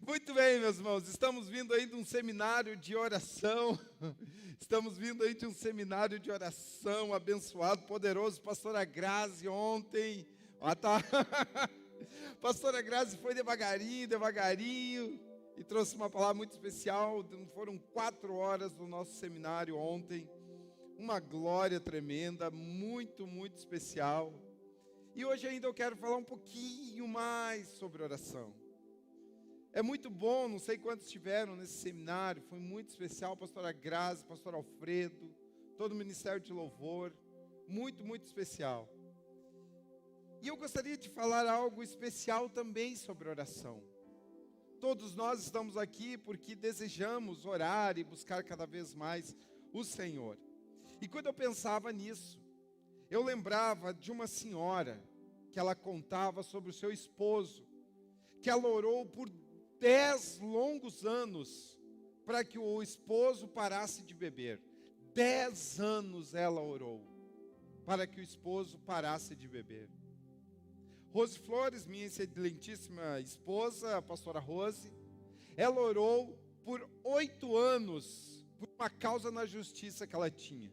Muito bem, meus irmãos, estamos vindo aí de um seminário de oração, abençoado, poderoso. Pastora Grazi ontem, Pastora Grazi foi devagarinho, e trouxe uma palavra muito especial. Foram 4 horas do nosso seminário ontem, uma glória tremenda, muito especial. E hoje ainda eu quero falar um pouquinho mais sobre oração. É muito bom, não sei quantos estiveram nesse seminário, foi muito especial. Pastora Grazi, pastor Alfredo, todo o Ministério de Louvor, muito especial. E eu gostaria de falar algo especial também sobre oração. Todos nós estamos aqui porque desejamos orar e buscar cada vez mais o Senhor. E quando eu pensava nisso, eu lembrava de uma senhora que ela contava sobre o seu esposo, que ela orou por 10 longos anos para que o esposo parasse de beber. 10 anos ela orou para que o esposo parasse de beber. Rose Flores, minha excelentíssima esposa, a pastora Rose, ela orou por 8 anos por uma causa na justiça que ela tinha.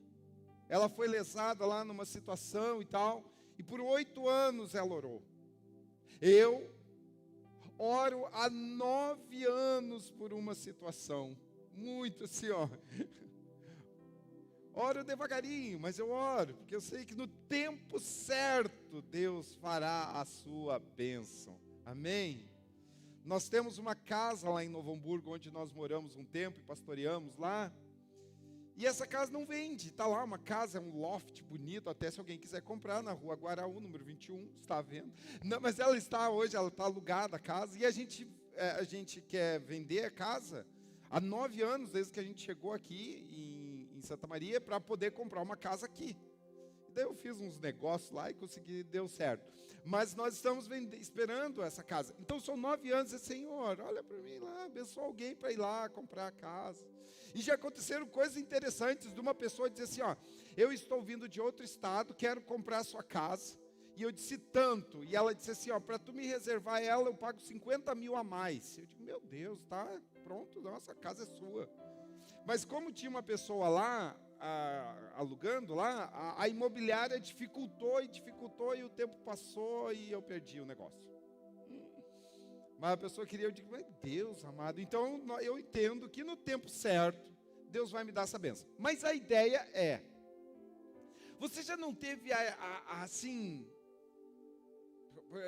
Ela foi lesada lá numa situação e tal, e por 8 anos ela orou. Eu oro há 9 anos por uma situação, muito assim, ó. Oro devagarinho, mas eu oro, porque eu sei que no tempo certo Deus fará a sua bênção. Amém? Nós temos uma casa lá em Novo Hamburgo, onde nós moramos um tempo e pastoreamos lá. E essa casa não vende, está lá uma casa, um loft bonito, até se alguém quiser comprar, na rua Guaraú, número 21, está vendo. Não, mas ela está hoje, ela está alugada a casa, e a gente quer vender a casa há 9 anos, desde que a gente chegou aqui em Santa Maria, para poder comprar uma casa aqui. E daí eu fiz uns negócios lá e consegui, deu certo. Mas nós estamos esperando essa casa. Então são 9 anos, e Senhor, olha para mim lá, abençoa alguém para ir lá comprar a casa. E já aconteceram coisas interessantes de uma pessoa dizer assim, ó, eu estou vindo de outro estado, quero comprar a sua casa. E eu disse tanto, e ela disse assim, ó, para tu me reservar ela, eu pago 50 mil a mais. Eu digo, meu Deus, tá pronto, nossa, a casa é sua. Mas como tinha uma pessoa lá, alugando lá, a imobiliária dificultou, e o tempo passou, e eu perdi o negócio. Mas a pessoa queria, eu digo, meu Deus amado, então eu entendo que no tempo certo, Deus vai me dar essa bênção. Mas a ideia é, você já não teve assim,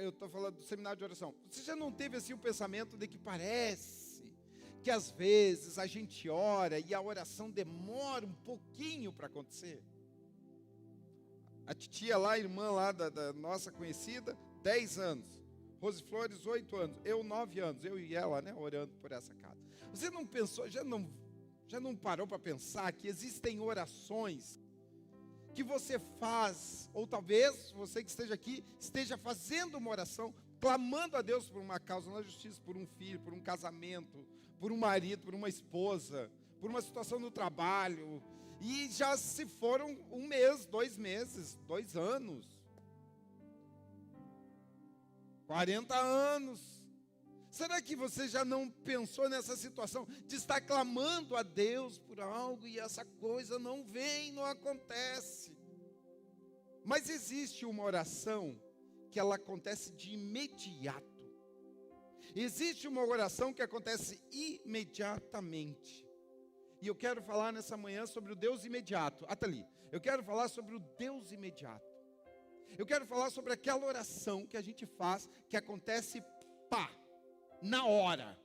eu estou falando do seminário de oração, você já não teve assim o pensamento de que parece que às vezes a gente ora e a oração demora um pouquinho para acontecer? A titia lá, a irmã lá da nossa conhecida, 10 anos. Rose Flores, 8 anos, eu 9 anos, eu e ela, né, orando por essa casa. Você não pensou, já não parou para pensar que existem orações que você faz, ou talvez você que esteja aqui, esteja fazendo uma oração, clamando a Deus por uma causa na justiça, por um filho, por um casamento, por um marido, por uma esposa, por uma situação no trabalho, e já se foram 1 mês, 2 meses, 2 anos, 40 anos. Será que você já não pensou nessa situação de estar clamando a Deus por algo e essa coisa não vem, não acontece? Mas existe uma oração que ela acontece de imediato. Existe uma oração que acontece imediatamente. E eu quero falar nessa manhã sobre o Deus imediato. Atali, eu quero falar sobre o Deus imediato. Eu quero falar sobre aquela oração que a gente faz, que acontece, na hora.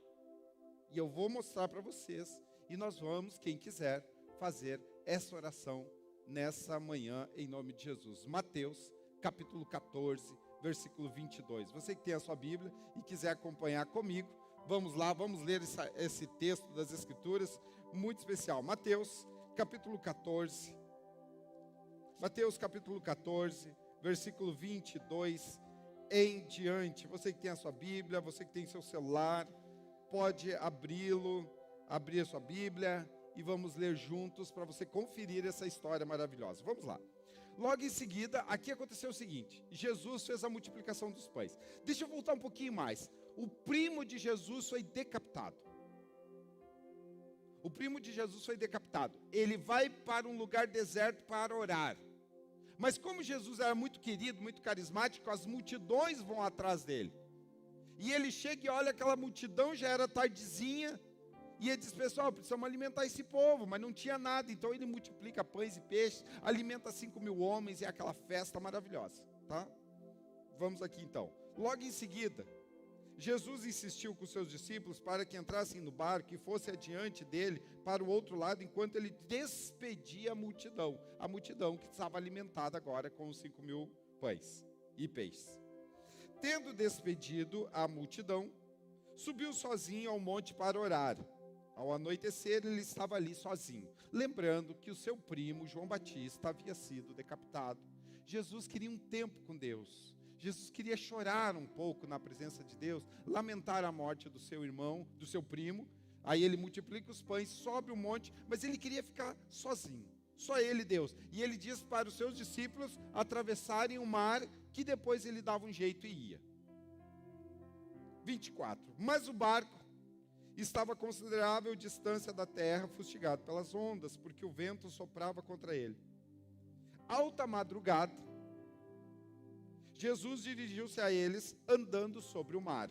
E eu vou mostrar para vocês, e nós vamos, quem quiser, fazer essa oração nessa manhã, em nome de Jesus. Mateus, capítulo 14, versículo 22. Você que tem a sua Bíblia e quiser acompanhar comigo, vamos lá, vamos ler esse texto das Escrituras, muito especial. Mateus, capítulo 14. Mateus, capítulo 14, versículo 22 em diante. Você que tem a sua Bíblia, você que tem seu celular, pode abrir a sua Bíblia e vamos ler juntos para você conferir essa história maravilhosa. Vamos lá. Logo em seguida, aqui aconteceu o seguinte: Jesus fez a multiplicação dos pães. Deixa eu voltar um pouquinho mais. O primo de Jesus foi decapitado. O primo de Jesus foi decapitado. Ele vai para um lugar deserto para orar. Mas como Jesus era muito querido, muito carismático, as multidões vão atrás dele. E ele chega e olha aquela multidão, já era tardezinha. E ele diz: pessoal, precisamos alimentar esse povo. Mas não tinha nada, então ele multiplica pães e peixes, alimenta 5.000 homens, e é aquela festa maravilhosa, tá? Vamos aqui então. Logo em seguida, Jesus insistiu com seus discípulos para que entrassem no barco e fosse adiante dele para o outro lado, enquanto ele despedia a multidão que estava alimentada agora com os 5.000 pães e peixes. Tendo despedido a multidão, subiu sozinho ao monte para orar. Ao anoitecer, ele estava ali sozinho, lembrando que o seu primo, João Batista, havia sido decapitado. Jesus queria um tempo com Deus. Jesus queria chorar um pouco na presença de Deus, lamentar a morte do seu irmão, do seu primo. Aí ele multiplica os pães, sobe o monte, mas ele queria ficar sozinho. Só ele e Deus. E ele diz para os seus discípulos atravessarem o mar, que depois ele dava um jeito e ia. 24. Mas o barco estava a considerável distância da terra, fustigado pelas ondas, porque o vento soprava contra ele. Alta madrugada, Jesus dirigiu-se a eles andando sobre o mar.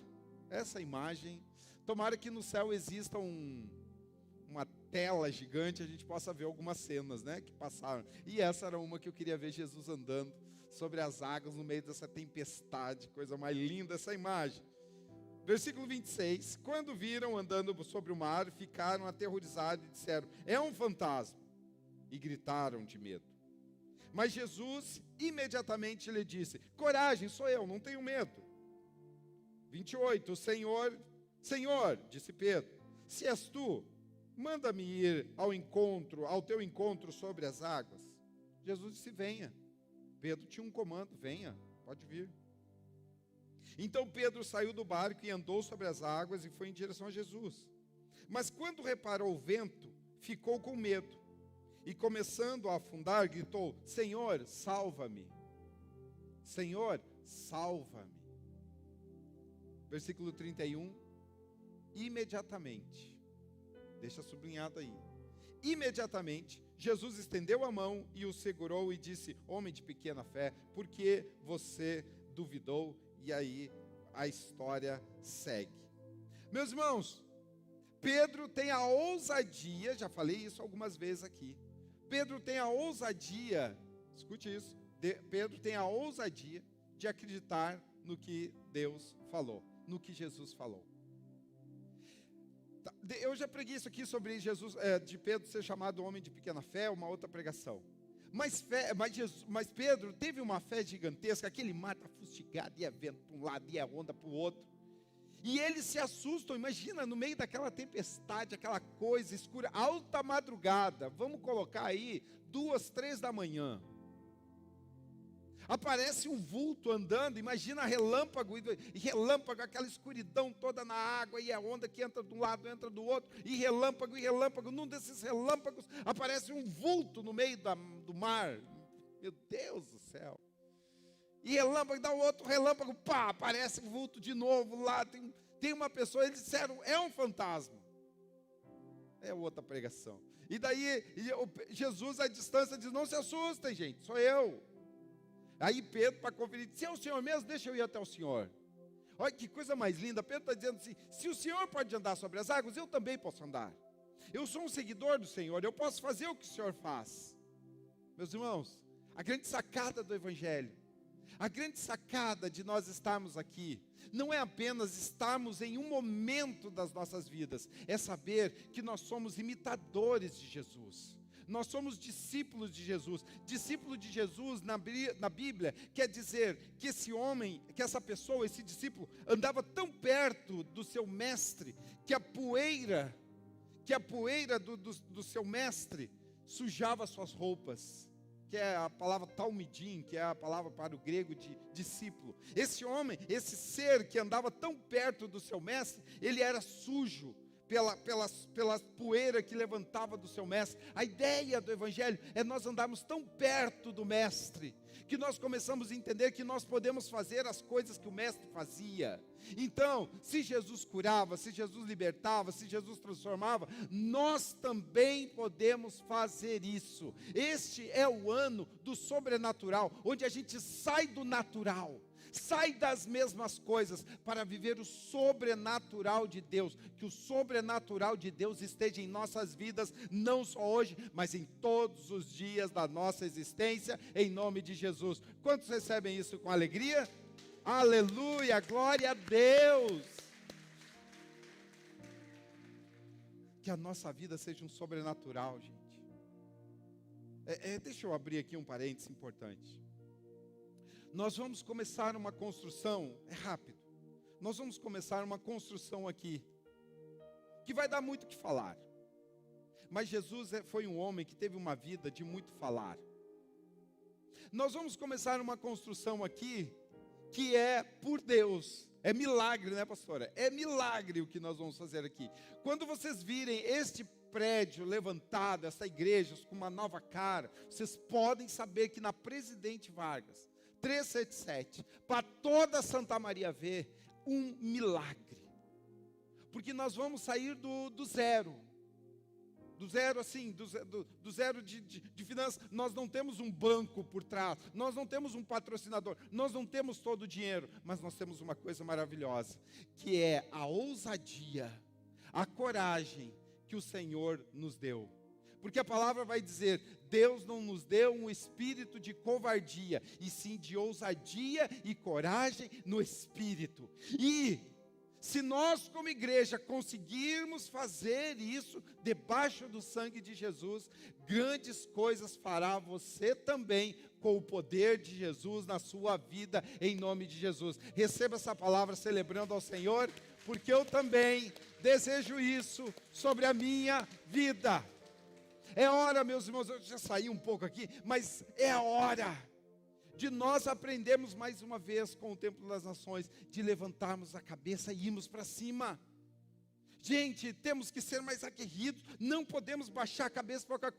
Essa imagem, tomara que no céu exista uma tela gigante, a gente possa ver algumas cenas, né, que passaram. E essa era uma que eu queria ver, Jesus andando sobre as águas no meio dessa tempestade, coisa mais linda essa imagem. Versículo 26, quando viram andando sobre o mar, ficaram aterrorizados e disseram: é um fantasma, e gritaram de medo. Mas Jesus imediatamente lhe disse: coragem, sou eu, não tenho medo. 28, Senhor, disse Pedro, se és tu, manda-me ir ao teu encontro sobre as águas. Jesus disse: venha. Pedro tinha um comando: venha, pode vir. Então Pedro saiu do barco e andou sobre as águas e foi em direção a Jesus. Mas quando reparou o vento, ficou com medo. E começando a afundar, gritou: Senhor, salva-me. Senhor, salva-me. Versículo 31. Imediatamente, deixa sublinhado aí. Imediatamente, Jesus estendeu a mão e o segurou e disse: homem de pequena fé, por que você duvidou? E aí a história segue. Meus irmãos, Pedro tem a ousadia, já falei isso algumas vezes aqui. Pedro tem a ousadia, escute isso, Pedro tem a ousadia de acreditar no que Deus falou, no que Jesus falou. Eu já preguei isso aqui sobre Jesus, de Pedro ser chamado homem de pequena fé, uma outra pregação. Mas Pedro teve uma fé gigantesca, aquele mar está fustigado, e é vento para um lado, e é onda para o outro. E eles se assustam, imagina, no meio daquela tempestade, aquela coisa escura, alta madrugada, vamos colocar aí, 2, 3 da manhã. Aparece um vulto andando, imagina relâmpago, e relâmpago, aquela escuridão toda na água, e a onda que entra de um lado, entra do outro, e relâmpago, num desses relâmpagos, aparece um vulto no meio do mar, meu Deus do céu, e relâmpago, dá outro relâmpago, pá, aparece um vulto de novo lá, tem uma pessoa, eles disseram: é um fantasma. É outra pregação. E daí, Jesus à distância diz: não se assustem, gente, sou eu. Aí Pedro, para conferir, se é o Senhor mesmo, deixa eu ir até o Senhor. Olha que coisa mais linda, Pedro está dizendo assim: se o Senhor pode andar sobre as águas, eu também posso andar. Eu sou um seguidor do Senhor, eu posso fazer o que o Senhor faz. Meus irmãos, a grande sacada do Evangelho, a grande sacada de nós estarmos aqui, não é apenas estarmos em um momento das nossas vidas, é saber que nós somos imitadores de Jesus. Nós somos discípulos de Jesus. Discípulo de Jesus na Bíblia quer dizer que esse homem, que essa pessoa, esse discípulo, andava tão perto do seu mestre, que a poeira do seu mestre sujava suas roupas, que é a palavra talmidim, que é a palavra para o grego de discípulo. Esse homem, esse ser que andava tão perto do seu mestre, ele era sujo pela poeira que levantava do seu mestre. A ideia do Evangelho é nós andarmos tão perto do mestre, que nós começamos a entender que nós podemos fazer as coisas que o mestre fazia. Então, se Jesus curava, se Jesus libertava, se Jesus transformava, nós também podemos fazer isso. Este é o ano do sobrenatural, onde a gente sai do natural, sai das mesmas coisas para viver o sobrenatural de Deus. Que o sobrenatural de Deus esteja em nossas vidas, não só hoje, mas em todos os dias da nossa existência, em nome de Jesus. Quantos recebem isso com alegria? Aleluia, glória a Deus. Que a nossa vida seja um sobrenatural, gente. Deixa eu abrir aqui um parênteses importante. Nós vamos começar uma construção, é rápido. Nós vamos começar uma construção aqui, que vai dar muito o que falar. Mas Jesus foi um homem que teve uma vida de muito falar. Nós vamos começar uma construção aqui, que é por Deus. É milagre, né, pastora? É milagre o que nós vamos fazer aqui. Quando vocês virem este prédio levantado, essa igreja com uma nova cara, vocês podem saber que na Presidente Vargas, 377, para toda Santa Maria ver, um milagre. Porque nós vamos sair do zero. Do zero assim, do zero de finanças. Nós não temos um banco por trás, nós não temos um patrocinador, nós não temos todo o dinheiro, mas nós temos uma coisa maravilhosa, que é a ousadia, a coragem que o Senhor nos deu. Porque a palavra vai dizer, Deus não nos deu um espírito de covardia, e sim de ousadia e coragem no espírito. E se nós como igreja conseguirmos fazer isso debaixo do sangue de Jesus, grandes coisas fará você também com o poder de Jesus na sua vida, em nome de Jesus. Receba essa palavra celebrando ao Senhor, porque eu também desejo isso sobre a minha vida. É hora, meus irmãos, eu já saí um pouco aqui, mas é a hora de nós aprendermos mais uma vez com o Templo das Nações, de levantarmos a cabeça e irmos para cima. Gente, temos que ser mais aguerridos, não podemos baixar a cabeça para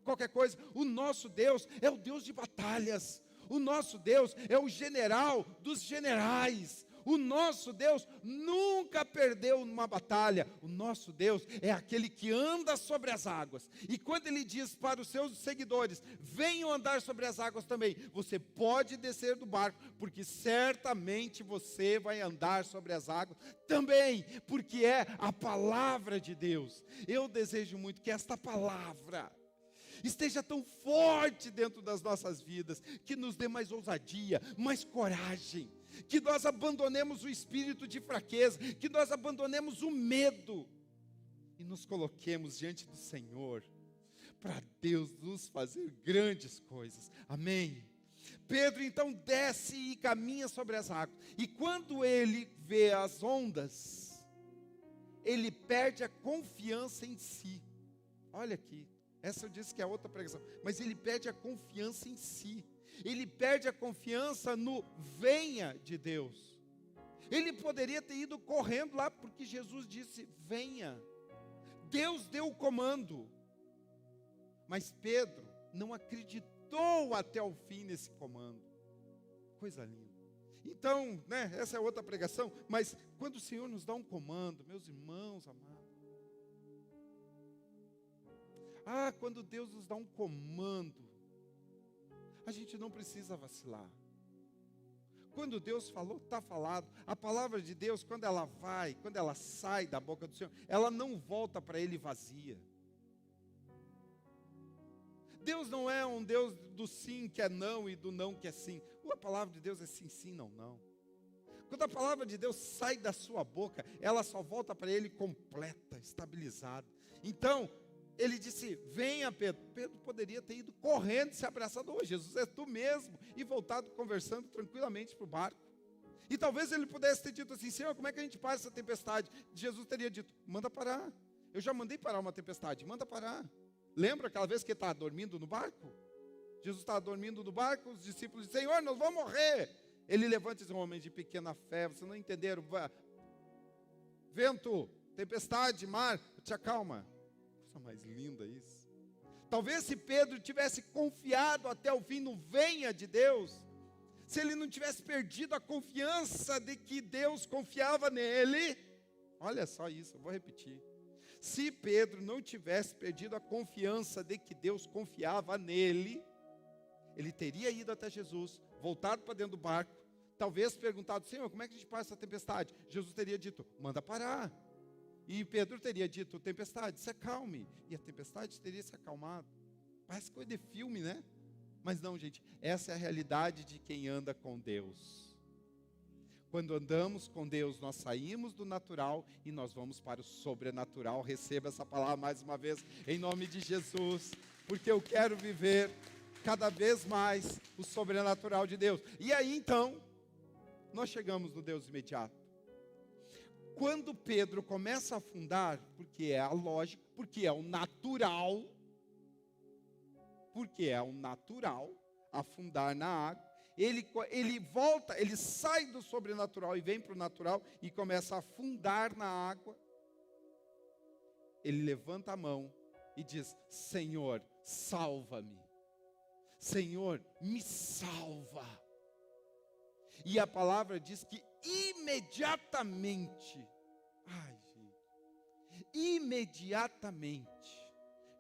qualquer coisa. O nosso Deus é o Deus de batalhas, o nosso Deus é o general dos generais. O nosso Deus nunca perdeu numa batalha. O nosso Deus é aquele que anda sobre as águas. E quando Ele diz para os seus seguidores, venham andar sobre as águas também, você pode descer do barco, porque certamente você vai andar sobre as águas também, porque é a palavra de Deus. Eu desejo muito que esta palavra esteja tão forte dentro das nossas vidas, que nos dê mais ousadia, mais coragem, que nós abandonemos o espírito de fraqueza, que nós abandonemos o medo, e nos coloquemos diante do Senhor, para Deus nos fazer grandes coisas, amém? Pedro então desce e caminha sobre as águas, e quando ele vê as ondas, ele perde a confiança em si. Olha aqui, essa eu disse que é outra pregação, mas ele perde a confiança em si. Ele perde a confiança no venha de Deus. Ele poderia ter ido correndo lá, porque Jesus disse, venha. Deus deu o comando. Mas Pedro não acreditou até o fim nesse comando. Coisa linda. Então, né, essa é outra pregação, mas quando o Senhor nos dá um comando, meus irmãos amados, quando Deus nos dá um comando, a gente não precisa vacilar. Quando Deus falou, está falado. A palavra de Deus, quando ela sai da boca do Senhor, ela não volta para Ele vazia. Deus não é um Deus do sim que é não e do não que é sim. A palavra de Deus é sim, sim, não, não. Quando a palavra de Deus sai da sua boca, ela só volta para Ele completa, estabilizada. Então, ele disse, venha Pedro. Pedro poderia ter ido correndo, se abraçado, Jesus, é tu mesmo, e voltado conversando tranquilamente para o barco. E talvez ele pudesse ter dito assim, Senhor, como é que a gente para essa tempestade? Jesus teria dito, manda parar. Eu já mandei parar uma tempestade, manda parar. Lembra aquela vez que ele estava dormindo no barco? Jesus estava dormindo no barco, os discípulos dizem, Senhor, nós vamos morrer. Ele levanta e diz, homem de pequena fé, vocês não entenderam, vento, tempestade, mar, te acalma. Coisa mais linda isso. Talvez se Pedro tivesse confiado até o fim no venha de Deus, se ele não tivesse perdido a confiança de que Deus confiava nele, olha só isso, eu vou repetir. Se Pedro não tivesse perdido a confiança de que Deus confiava nele, ele teria ido até Jesus, voltado para dentro do barco, talvez perguntado, Senhor, como é que a gente passa essa tempestade? Jesus teria dito, manda parar. E Pedro teria dito, tempestade, se acalme. E a tempestade teria se acalmado. Parece coisa de filme, né? Mas não, gente, essa é a realidade de quem anda com Deus. Quando andamos com Deus, nós saímos do natural e nós vamos para o sobrenatural. Receba essa palavra mais uma vez, em nome de Jesus, porque eu quero viver cada vez mais o sobrenatural de Deus. E aí então, nós chegamos no Deus imediato. Quando Pedro começa a afundar, porque é a lógica, porque é o natural, afundar na água, ele volta, ele sai do sobrenatural e vem para o natural e começa a afundar na água. Ele levanta a mão e diz, Senhor, salva-me. Senhor, me salva. E a palavra diz que imediatamente,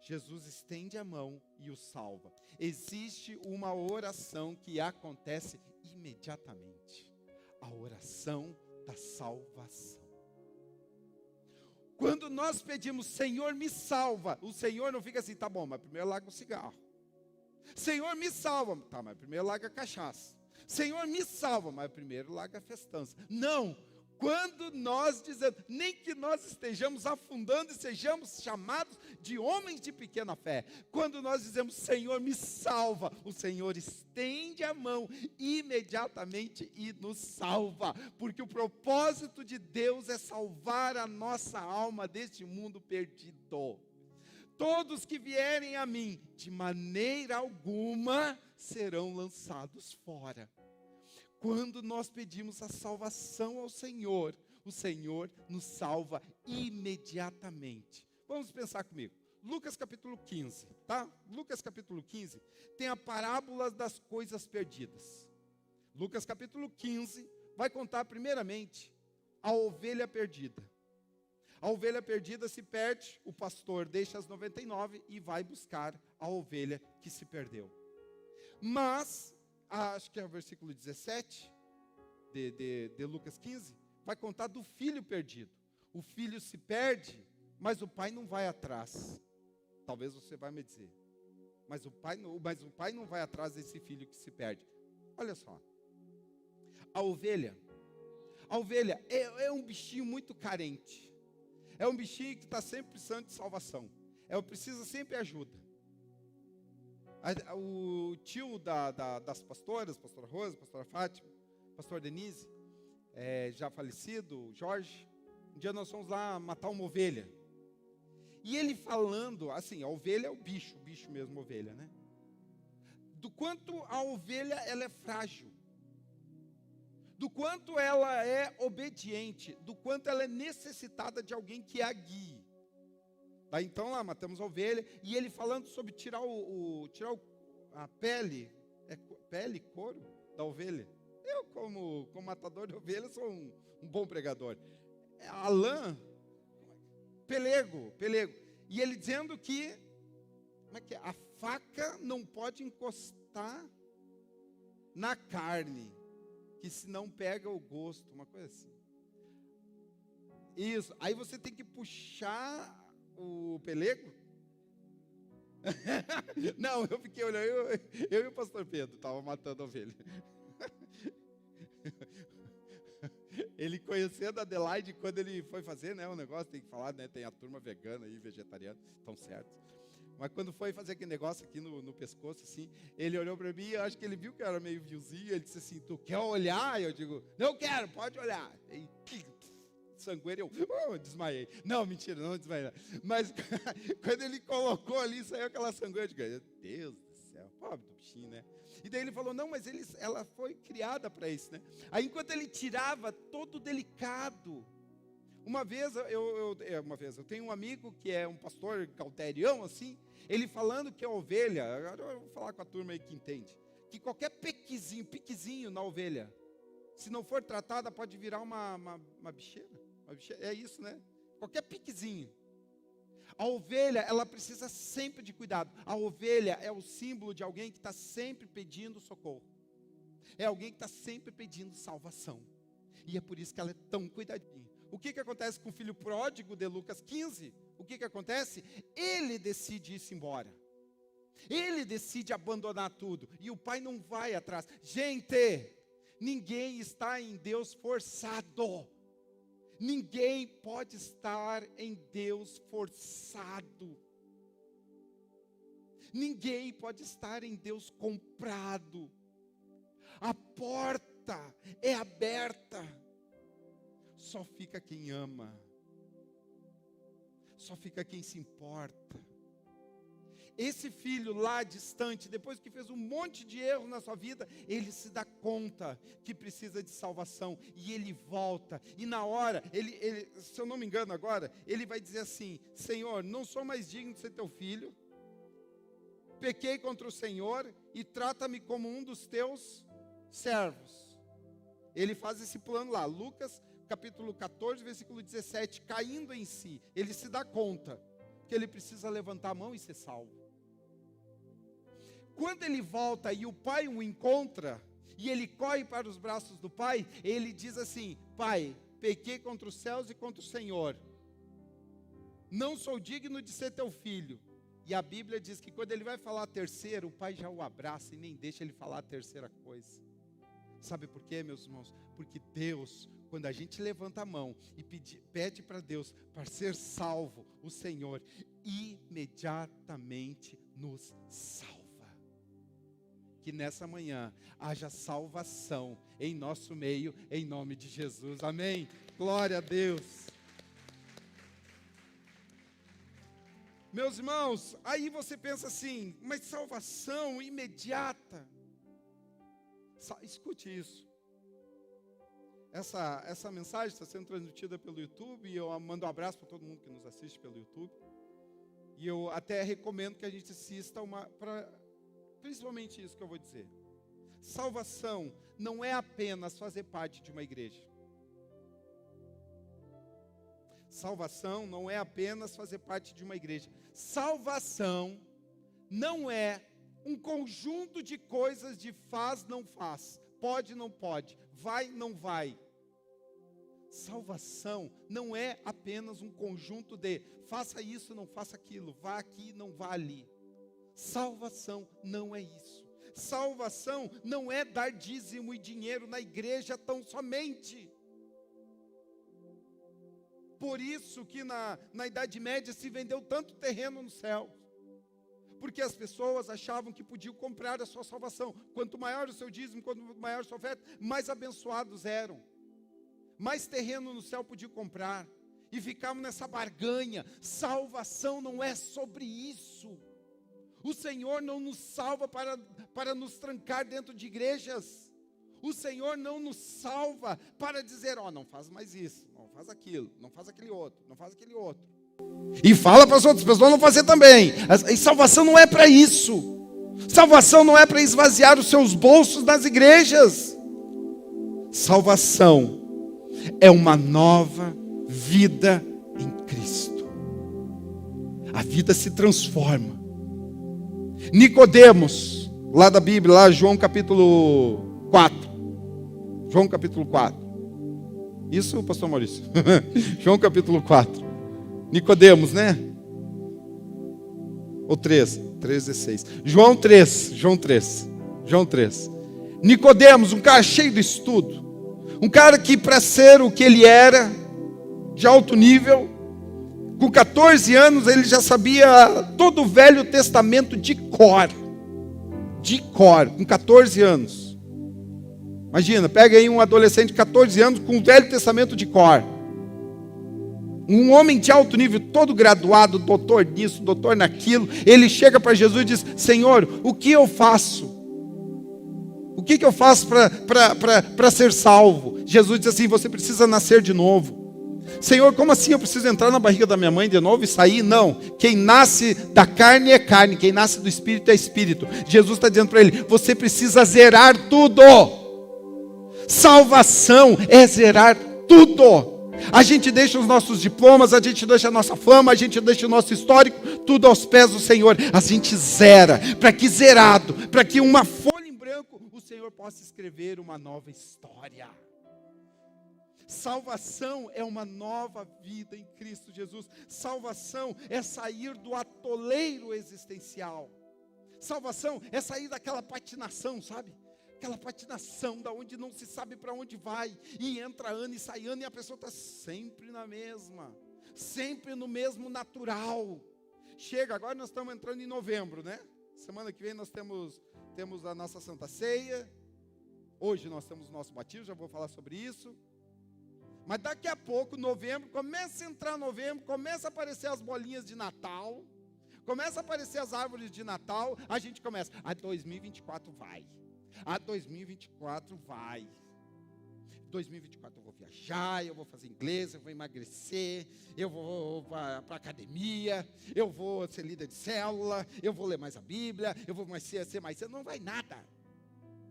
Jesus estende a mão e o salva. Existe uma oração que acontece imediatamente. A oração da salvação. Quando nós pedimos, Senhor, me salva, o Senhor não fica assim, tá bom, mas primeiro larga o cigarro. Senhor, me salva, tá, mas primeiro larga a cachaça. Senhor, me salva, mas primeiro larga a festança. Não, quando nós dizemos, nem que nós estejamos afundando e sejamos chamados de homens de pequena fé. Quando nós dizemos, Senhor, me salva, o Senhor estende a mão imediatamente e nos salva. Porque o propósito de Deus é salvar a nossa alma deste mundo perdido. Todos que vierem a mim, de maneira alguma, serão lançados fora. Quando nós pedimos a salvação ao Senhor, o Senhor nos salva imediatamente. Vamos pensar comigo. Lucas capítulo 15, tá? Lucas capítulo 15 tem a parábola das coisas perdidas. Lucas capítulo 15 vai contar primeiramente a ovelha perdida. A ovelha perdida se perde, o pastor deixa as 99 e vai buscar a ovelha que se perdeu. Mas, acho que é o versículo 17 de Lucas 15, vai contar do filho perdido. O filho se perde, mas o pai não vai atrás. Talvez você vai me dizer, mas o pai não vai atrás desse filho que se perde. Olha só, a ovelha é um bichinho muito carente. É um bichinho que está sempre precisando de salvação. Precisa sempre de ajuda. O tio das pastoras, pastora Rosa, pastora Fátima, pastor Denise, já falecido, Jorge, um dia nós fomos lá matar uma ovelha. E ele falando, assim, a ovelha é o bicho mesmo, ovelha, né? Do quanto a ovelha ela é frágil. Do quanto ela é obediente, do quanto ela é necessitada de alguém que a guie. Daí então lá matamos a ovelha, e ele falando sobre tirar a pele, couro da ovelha. Eu como matador de ovelha sou um bom pregador. A lã, pelego. E ele dizendo que, como é que é? A faca não pode encostar na carne, que senão pega o gosto, uma coisa assim. Isso, aí você tem que puxar o pelego. Não, eu fiquei olhando, eu e o pastor Pedro estava matando a ovelha. Ele conhecendo a Adelaide, quando ele foi fazer, né, o negócio, tem que falar, né, tem a turma vegana e vegetariana, estão certos. Mas quando foi fazer aquele negócio aqui no pescoço, assim, ele olhou para mim, eu acho que ele viu que eu era meio viozinho, ele disse assim, tu quer olhar? Eu digo, não quero, pode olhar. E sangueiro, eu desmaiei. Não, mentira, não desmaiei. Mas quando ele colocou ali, saiu aquela sangueira, eu digo, Deus do céu, pobre do bichinho, né? E daí ele falou, não, mas ela foi criada para isso, né? Aí enquanto ele tirava, todo delicado, Uma vez eu tenho um amigo que é um pastor galterião, assim, ele falando que a ovelha, agora eu vou falar com a turma aí que entende, que qualquer piquezinho na ovelha, se não for tratada, pode virar uma bicheira. É isso, né? Qualquer piquezinho. A ovelha, ela precisa sempre de cuidado. A ovelha é o símbolo de alguém que está sempre pedindo socorro. É alguém que está sempre pedindo salvação. E é por isso que ela é tão cuidadinha. O que acontece com o filho pródigo de Lucas 15? O que acontece? Ele decide ir-se embora. Ele decide abandonar tudo. E o pai não vai atrás. Gente, ninguém está em Deus forçado. Ninguém pode estar em Deus forçado. Ninguém pode estar em Deus comprado. A porta é aberta. Só fica quem ama. Só fica quem se importa. Esse filho lá distante, depois que fez um monte de erros na sua vida, ele se dá conta que precisa de salvação. E ele volta. E na hora, ele, se eu não me engano agora, ele vai dizer assim: Senhor, não sou mais digno de ser teu filho. Pequei contra o Senhor e trata-me como um dos teus servos. Ele faz esse plano lá. Lucas capítulo 14, versículo 17, caindo em si, ele se dá conta que ele precisa levantar a mão e ser salvo. Quando ele volta e o pai o encontra, e ele corre para os braços do pai, ele diz assim: Pai, pequei contra os céus e contra o Senhor, não sou digno de ser teu filho. E a Bíblia diz que quando ele vai falar a terceira, o pai já o abraça e nem deixa ele falar a terceira coisa. Sabe por quê, meus irmãos? Porque Deus, quando a gente levanta a mão e pede para Deus para ser salvo, o Senhor imediatamente nos salva. Que nessa manhã haja salvação em nosso meio, em nome de Jesus. Amém? Glória a Deus. Meus irmãos, aí você pensa assim, mas salvação imediata. Escute isso. Essa mensagem está sendo transmitida pelo YouTube, e eu mando um abraço para todo mundo que nos assiste pelo YouTube. E eu até recomendo que a gente assista principalmente isso que eu vou dizer. Salvação não é apenas fazer parte de uma igreja. Salvação não é apenas fazer parte de uma igreja. Salvação não é um conjunto de coisas de faz, não faz, pode, não pode, vai, não vai. Salvação não é apenas um conjunto de faça isso, não faça aquilo, vá aqui, não vá ali. Salvação não é isso. Salvação não é dar dízimo e dinheiro na igreja tão somente. Por isso que na Idade Média se vendeu tanto terreno no céu. Porque as pessoas achavam que podiam comprar a sua salvação. Quanto maior o seu dízimo, quanto maior a sua oferta, mais abençoados eram. Mais terreno no céu podiam comprar. E ficavam nessa barganha. Salvação não é sobre isso. O Senhor não nos salva para nos trancar dentro de igrejas. O Senhor não nos salva para dizer, não faz mais isso, não faz aquilo, não faz aquele outro, não faz aquele outro. E fala para as outras pessoas não fazer também. E salvação não é para isso. Salvação não é para esvaziar os seus bolsos nas igrejas. Salvação é uma nova vida em Cristo. A vida se transforma. Nicodemos, lá da Bíblia, lá João capítulo 4. João capítulo 4. Isso, pastor Maurício? João capítulo 4. Nicodemos, né? Ou 3, 16. João 3. Nicodemos, um cara cheio de estudo. Um cara que, para ser o que ele era, de alto nível, com 14 anos ele já sabia todo o Velho Testamento de cor. Com 14 anos. Imagina, pega aí um adolescente de 14 anos com o Velho Testamento de cor. Um homem de alto nível, todo graduado, doutor nisso, doutor naquilo. Ele chega para Jesus e diz, Senhor, o que eu faço? O que eu faço para ser salvo? Jesus diz assim, você precisa nascer de novo. Senhor, como assim eu preciso entrar na barriga da minha mãe de novo e sair? Não, quem nasce da carne é carne, quem nasce do Espírito é Espírito. Jesus está dizendo para ele, você precisa zerar tudo. Salvação é zerar tudo. A gente deixa os nossos diplomas, a gente deixa a nossa fama, a gente deixa o nosso histórico, tudo aos pés do Senhor. A gente zera, para que zerado, para que uma folha em branco, o Senhor possa escrever uma nova história. Salvação é uma nova vida em Cristo Jesus. Salvação é sair do atoleiro existencial. Salvação é sair daquela patinação, sabe? Aquela patinação da onde não se sabe para onde vai. E entra ano e sai ano e a pessoa está sempre na mesma. Sempre no mesmo natural. Chega, agora nós estamos entrando em novembro, né? Semana que vem nós temos a nossa Santa Ceia. Hoje nós temos o nosso batismo, já vou falar sobre isso. Mas daqui a pouco, novembro, começa a entrar novembro, começa a aparecer as bolinhas de Natal, começa a aparecer as árvores de Natal, a gente começa, 2024 vai, 2024 vai, 2024 eu vou viajar, eu vou fazer inglês, eu vou emagrecer, eu vou para a academia, eu vou ser líder de célula, eu vou ler mais a Bíblia, eu vou ser mais, você não vai nada.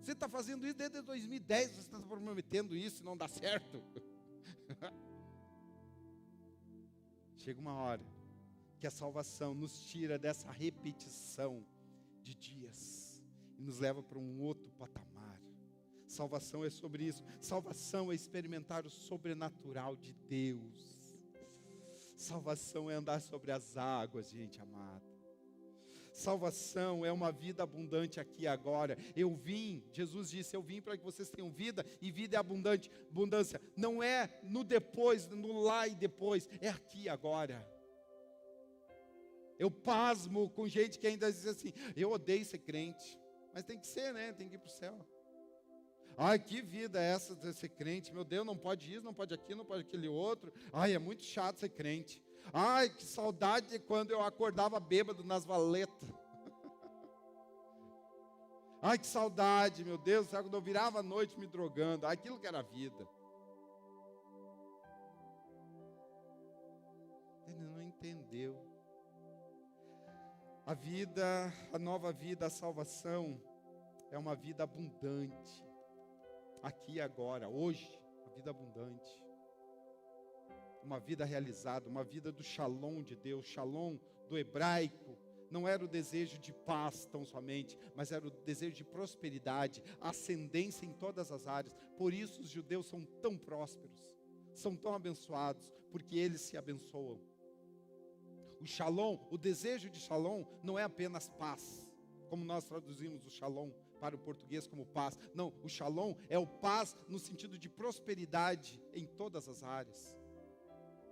Você está fazendo isso desde 2010, você está prometendo isso e não dá certo. Chega uma hora que a salvação nos tira dessa repetição de dias e nos leva para um outro patamar. Salvação é sobre isso. Salvação é experimentar o sobrenatural de Deus. Salvação é andar sobre as águas, gente amada. Salvação é uma vida abundante aqui e agora. Jesus disse, eu vim para que vocês tenham vida, e vida é abundante. Abundância não é no depois, no lá e depois, é aqui e agora. Eu pasmo com gente que ainda diz assim, eu odeio ser crente, mas tem que ser, né? Tem que ir para o céu. Ai, que vida é essa de ser crente? Meu Deus, não pode isso, não pode aquilo, não pode aquele outro. Ai, é muito chato ser crente. Ai, que saudade de quando eu acordava bêbado nas valetas. Ai, que saudade, meu Deus, sabe, quando eu virava a noite me drogando. Ai, aquilo que era vida. Ele não entendeu. A vida, a nova vida, a salvação é uma vida abundante. Aqui e agora, hoje, a vida abundante. Uma vida realizada, uma vida do shalom de Deus. Shalom do hebraico não era o desejo de paz tão somente, mas era o desejo de prosperidade, ascendência em todas as áreas. Por isso os judeus são tão prósperos, são tão abençoados, porque eles se abençoam. O shalom, o desejo de shalom não é apenas paz, como nós traduzimos o shalom para o português como paz. Não, o shalom é o paz no sentido de prosperidade em todas as áreas.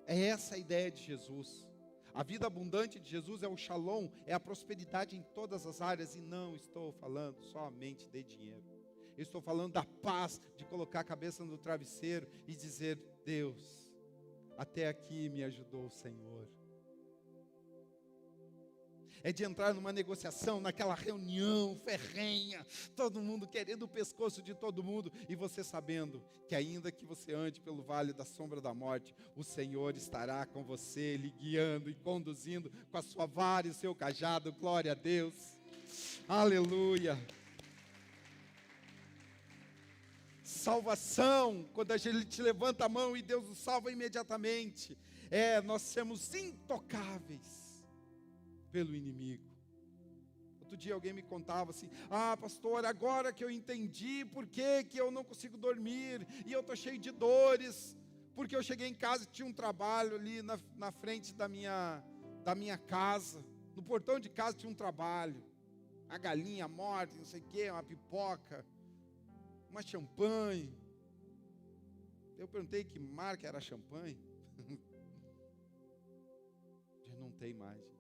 É essa a ideia de Jesus. A vida abundante de Jesus é o shalom, é a prosperidade em todas as áreas. E não estou falando somente de dinheiro. Eu estou falando da paz, de colocar a cabeça no travesseiro e dizer, Deus, até aqui me ajudou o Senhor. É de entrar numa negociação, naquela reunião ferrenha, todo mundo querendo o pescoço de todo mundo, e você sabendo que ainda que você ande pelo vale da sombra da morte, o Senhor estará com você, lhe guiando e conduzindo com a sua vara e o seu cajado. Glória a Deus, aleluia. Salvação, quando a gente levanta a mão e Deus nos salva imediatamente, nós somos intocáveis pelo inimigo. Outro dia alguém me contava assim, pastor, agora que eu entendi por que eu não consigo dormir, e eu estou cheio de dores, porque eu cheguei em casa e tinha um trabalho ali na frente da minha casa, no portão de casa tinha um trabalho, a galinha morta, não sei o que, uma pipoca, uma champanhe. Eu perguntei que marca era a champanhe. Já não tem mais, gente.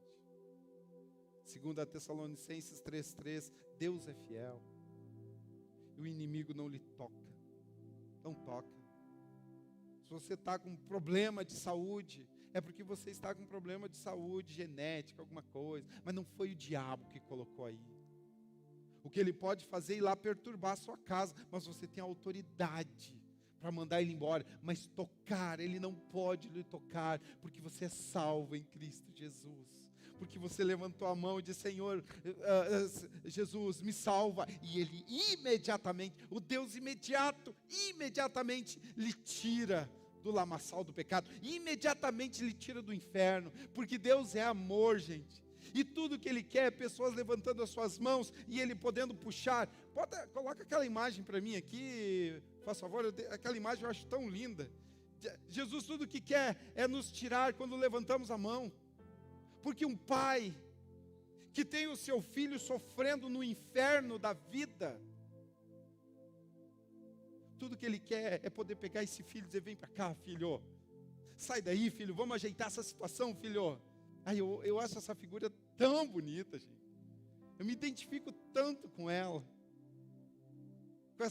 2 Tessalonicenses 3,3, Deus é fiel, e o inimigo não lhe toca, não toca. Se você está com problema de saúde, é porque você está com problema de saúde genética, alguma coisa, mas não foi o diabo que colocou aí. O que ele pode fazer é ir lá perturbar a sua casa, mas você tem autoridade para mandar ele embora, mas tocar, ele não pode lhe tocar, porque você é salvo em Cristo Jesus. Porque você levantou a mão e disse: Senhor, Jesus, me salva. E ele imediatamente, o Deus imediato, imediatamente lhe tira do lamaçal do pecado, imediatamente lhe tira do inferno, porque Deus é amor, gente. E tudo que Ele quer é pessoas levantando as suas mãos e Ele podendo puxar. Coloca aquela imagem para mim aqui, faz favor, aquela imagem eu acho tão linda. Jesus tudo que quer é nos tirar quando levantamos a mão. Porque um pai que tem o seu filho sofrendo no inferno da vida, tudo que ele quer é poder pegar esse filho e dizer: vem para cá, filho, sai daí, filho, vamos ajeitar essa situação, filho. Ai, eu acho essa figura tão bonita, gente. Eu me identifico tanto com ela, com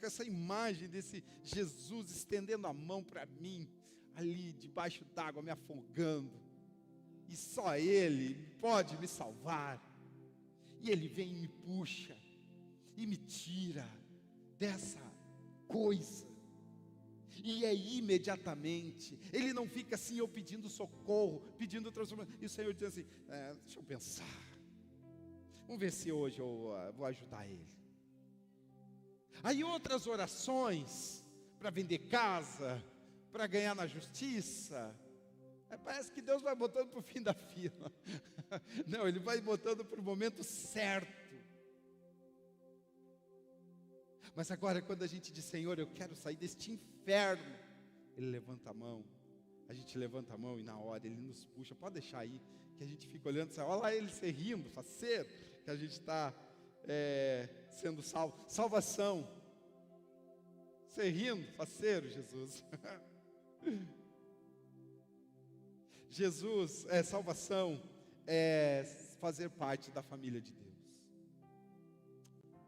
essa imagem desse Jesus estendendo a mão para mim, ali debaixo d'água, me afogando. E só Ele pode me salvar. E Ele vem e me puxa, e me tira dessa coisa. E é imediatamente. Ele não fica assim, eu pedindo socorro, pedindo transformação. E o Senhor diz assim: deixa eu pensar. Vamos ver se hoje eu vou ajudar Ele. Aí outras orações, para vender casa, para ganhar na justiça. Parece que Deus vai botando para o fim da fila. Não, Ele vai botando para o momento certo. Mas agora, quando a gente diz: Senhor, eu quero sair deste inferno, Ele levanta a mão. A gente levanta a mão e na hora Ele nos puxa. Pode deixar aí, que a gente fica olhando, olha lá Ele se rindo, faceiro, que a gente está sendo salvo. Salvação. Se rindo, faceiro, Jesus. Jesus, salvação é fazer parte da família de Deus.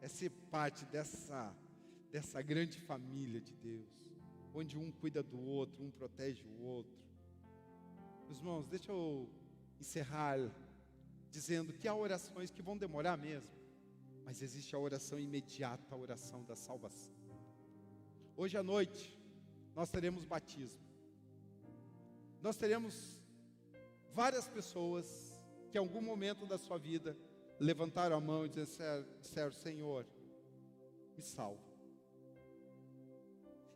É ser parte dessa grande família de Deus, onde um cuida do outro, um protege o outro. Meus irmãos, deixa eu encerrar dizendo que há orações que vão demorar mesmo, mas existe a oração imediata, a oração da salvação. Hoje à noite, nós teremos batismo. Nós teremos várias pessoas que em algum momento da sua vida levantaram a mão e disseram: Senhor, me salva.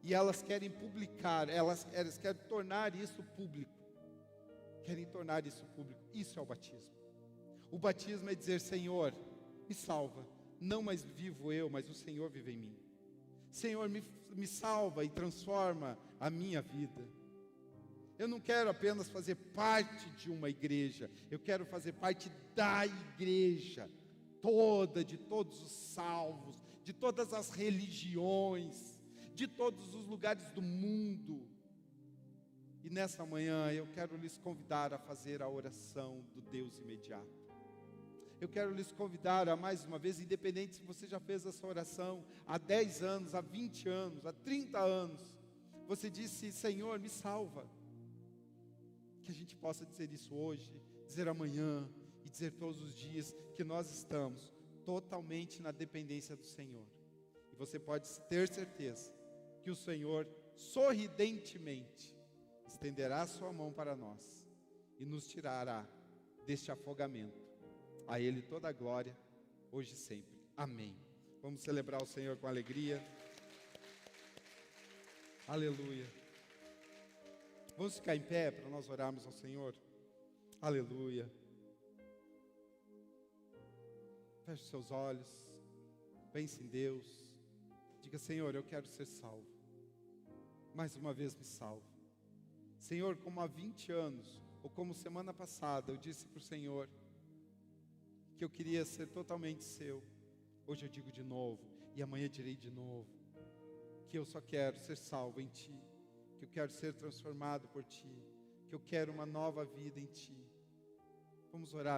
E elas querem publicar, elas querem tornar isso público. Querem tornar isso público. Isso é o batismo. O batismo é dizer: Senhor, me salva. Não mais vivo eu, mas o Senhor vive em mim. Senhor, me salva e transforma a minha vida. Eu não quero apenas fazer parte de uma igreja, eu quero fazer parte da igreja toda, de todos os salvos, de todas as religiões, de todos os lugares do mundo. E nessa manhã eu quero lhes convidar a fazer a oração do Deus imediato. Eu quero lhes convidar a mais uma vez, independente se você já fez essa oração há 10 anos, há 20 anos, há 30 anos, você disse: Senhor, me salva. Que a gente possa dizer isso hoje, dizer amanhã e dizer todos os dias que nós estamos totalmente na dependência do Senhor. E você pode ter certeza que o Senhor sorridentemente estenderá a sua mão para nós e nos tirará deste afogamento. A Ele toda a glória, hoje e sempre. Amém. Vamos celebrar o Senhor com alegria. Aleluia. Vamos ficar em pé para nós orarmos ao Senhor. Aleluia. Feche os seus olhos. Pense em Deus. Diga: Senhor, eu quero ser salvo. Mais uma vez me salvo. Senhor, como há 20 anos, ou como semana passada, eu disse para o Senhor que eu queria ser totalmente seu. Hoje eu digo de novo, e amanhã direi de novo, que eu só quero ser salvo em Ti. Que eu quero ser transformado por Ti, que eu quero uma nova vida em Ti. Vamos orar.